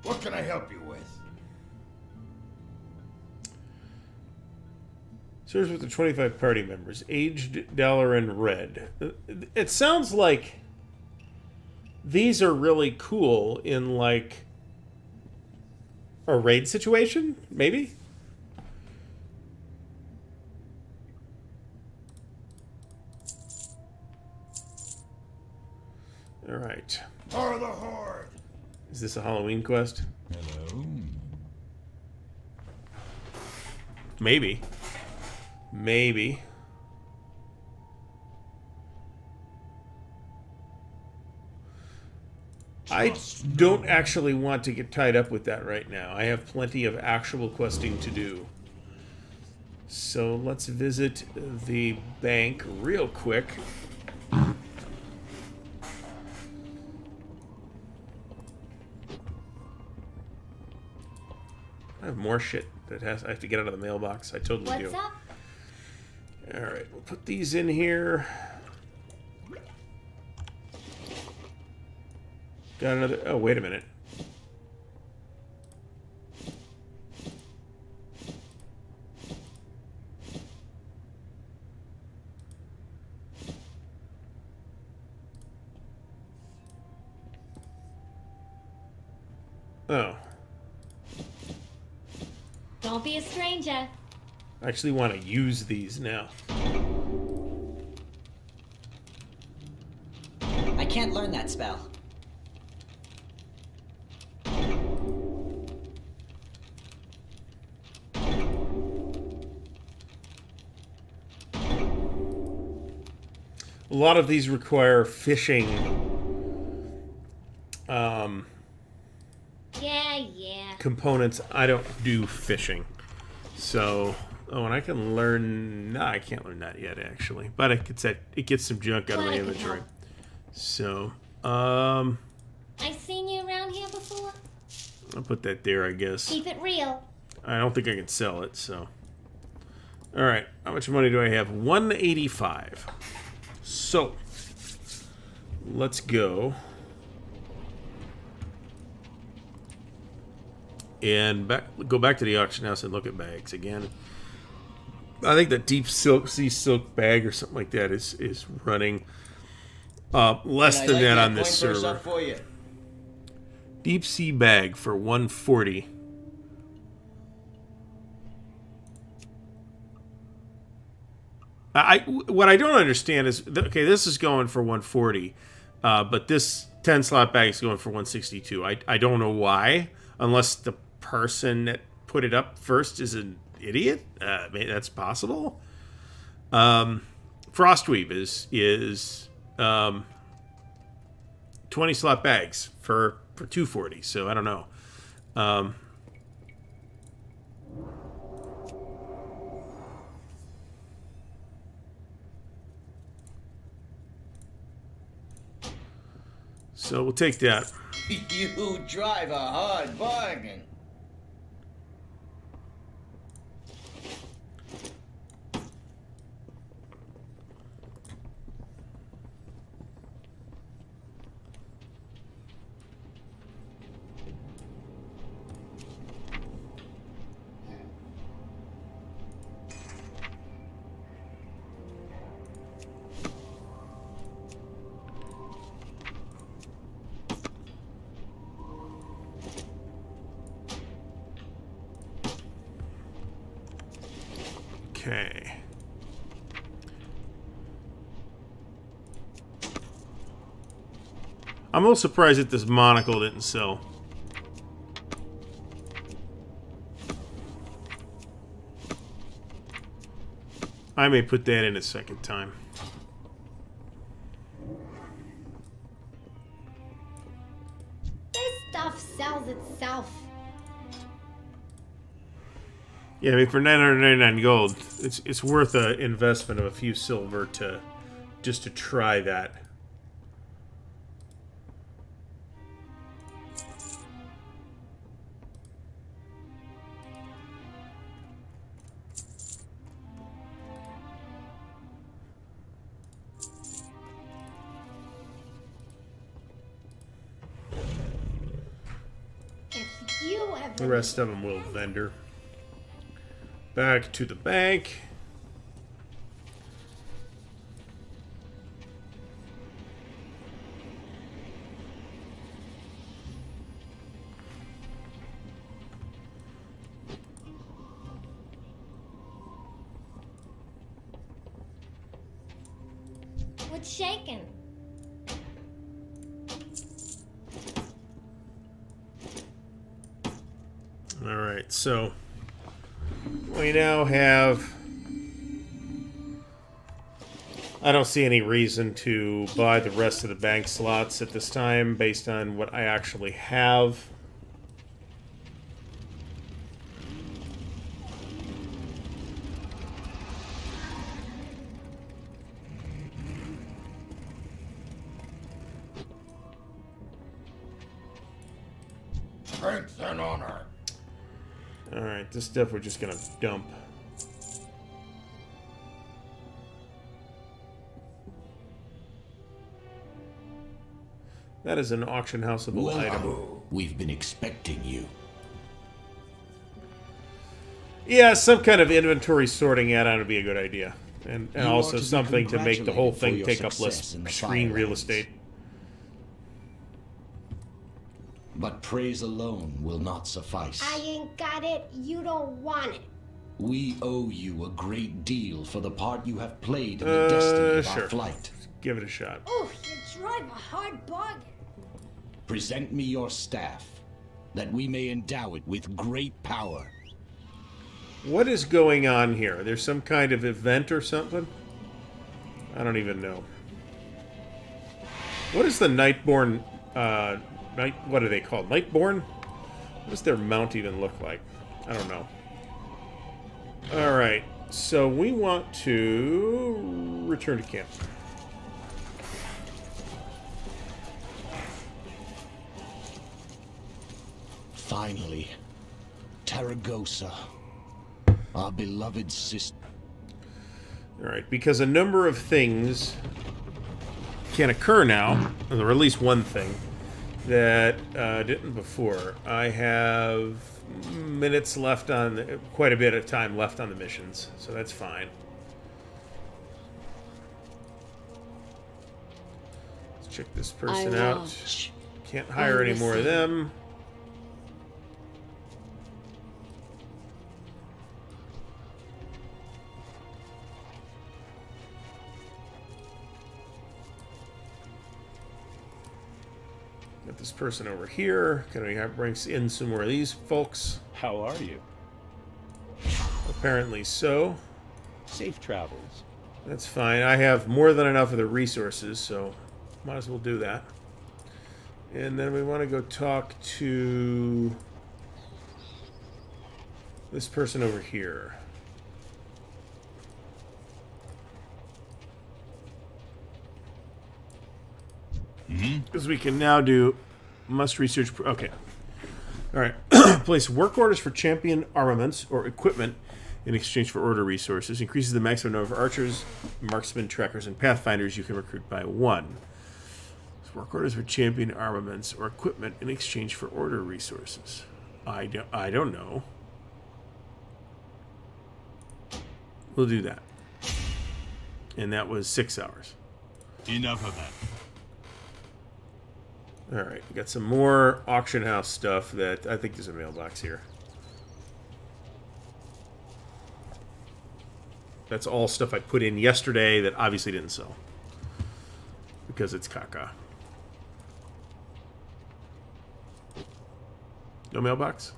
What can I help you with? Serves with the 25 party members. Aged Dalaran Red. It sounds like these are really cool in, like, a raid situation, maybe? Alright. For the Horde! Is this a Halloween quest? Hello? Maybe. Maybe. I don't actually want to get tied up with that right now. I have plenty of actual questing to do. So let's visit the bank real quick. I have more shit that I have to get out of the mailbox. I totally do. What's up? Alright, we'll put these in here. Got another... Oh, wait a minute. Oh. Don't be a stranger. I actually want to use these now. I can't learn that spell. A lot of these require fishing. Yeah. Components. I don't do fishing. So, oh, and I can learn. No, I can't learn that yet, actually. But it gets some junk out of my inventory. So, I've seen you around here before. I'll put that there, I guess. Keep it real. I don't think I can sell it, so. All right, how much money do I have? 185. So, let's go. And go back to the auction house and look at bags again. I think the deep sea silk bag or something like that is running less than that on this server. For you. Deep sea bag for 140. What I don't understand is, okay, this is going for 140, but this 10 slot bag is going for 162. I don't know why, unless the person that put it up first is an idiot. Maybe that's possible. Frostweave is 20 slot bags for 240. So I don't know. So we'll take that. You drive a hard bargain. Okay. I'm a little surprised that this monocle didn't sell. I may put that in a second time. This stuff sells itself. Yeah, I mean, for 999 gold, it's worth an investment of a few silver just to try that. If you ever... The rest of them will vendor. Back to the bank. What's shaking? All right, so we now have... I don't see any reason to buy the rest of the bank slots at this time based on what I actually have. Strength and honor. Alright, this stuff we're just gonna dump. That is an auction houseable item. We've been expecting you. Yeah, some kind of inventory sorting add-on would be a good idea. And also something to make the whole thing take up less screen real estate. But praise alone will not suffice. I ain't got it, you don't want it. We owe you a great deal for the part you have played in the destiny of our flight. Give it a shot. Oh, you drive a hard bargain. Present me your staff, that we may endow it with great power. What is going on here? There's some kind of event or something? I don't even know. What is the Nightborn? What are they called? Nightborn? What does their mount even look like? I don't know. All right, so we want to return to camp. Finally, Taragosa, our beloved sister. All right, because a number of things can occur now, or at least one thing that didn't before. I have minutes left on, quite a bit of time left on the missions, so that's fine. Let's check this person out. Can't hire any more of them. Got this person over here. Can we bring in some more of these folks? How are you? Apparently so. Safe travels. That's fine. I have more than enough of the resources, so might as well do that. And then we want to go talk to this person over here. Because we can now do must research. Okay. All right. Place work orders for champion armaments or equipment in exchange for order resources. Increases the maximum number of archers, marksmen, trackers, and pathfinders you can recruit by 1. So work orders for champion armaments or equipment in exchange for order resources. I don't know. We'll do that. And that was 6 hours. Enough of that. Alright, we got some more auction house stuff that I think there's a mailbox here. That's all stuff I put in yesterday that obviously didn't sell. Because it's caca. No mailbox?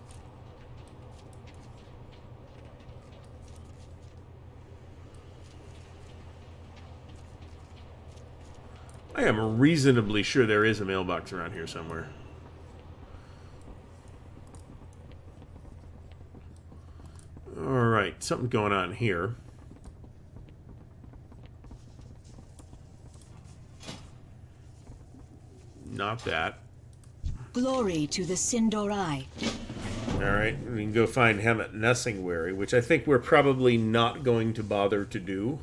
I am reasonably sure there is a mailbox around here somewhere. Alright, something going on here. Not that. Glory to the Sindorai. Alright, we can go find Hemet Nessingwary, which I think we're probably not going to bother to do.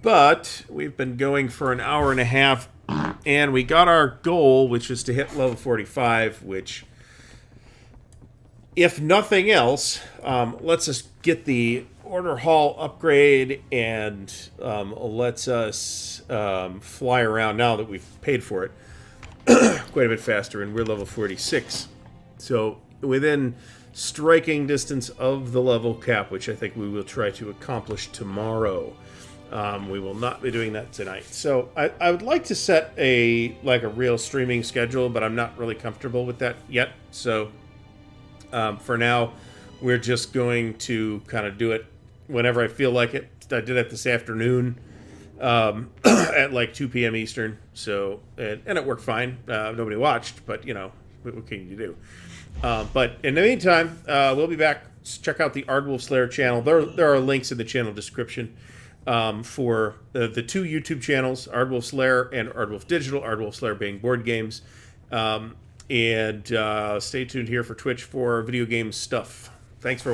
But we've been going for an hour and a half, and we got our goal, which is to hit level 45, which, if nothing else, lets us get the order hall upgrade and lets us fly around now that we've paid for it quite a bit faster, and we're level 46. So within striking distance of the level cap, which I think we will try to accomplish tomorrow. We will not be doing that tonight. So I would like to set a real streaming schedule, but I'm not really comfortable with that yet. So for now, we're just going to kind of do it whenever I feel like it. I did it this afternoon at like 2 p.m. Eastern. So and it worked fine. Nobody watched, but you know, what can you do? But in the meantime, we'll be back. Check out the Ardwolf Slayer channel. There are links in the channel description. For the two YouTube channels, Ardwolf Slayer and Ardwolf Digital, Ardwolf Slayer being board games. And stay tuned here for Twitch for video game stuff. Thanks for watching.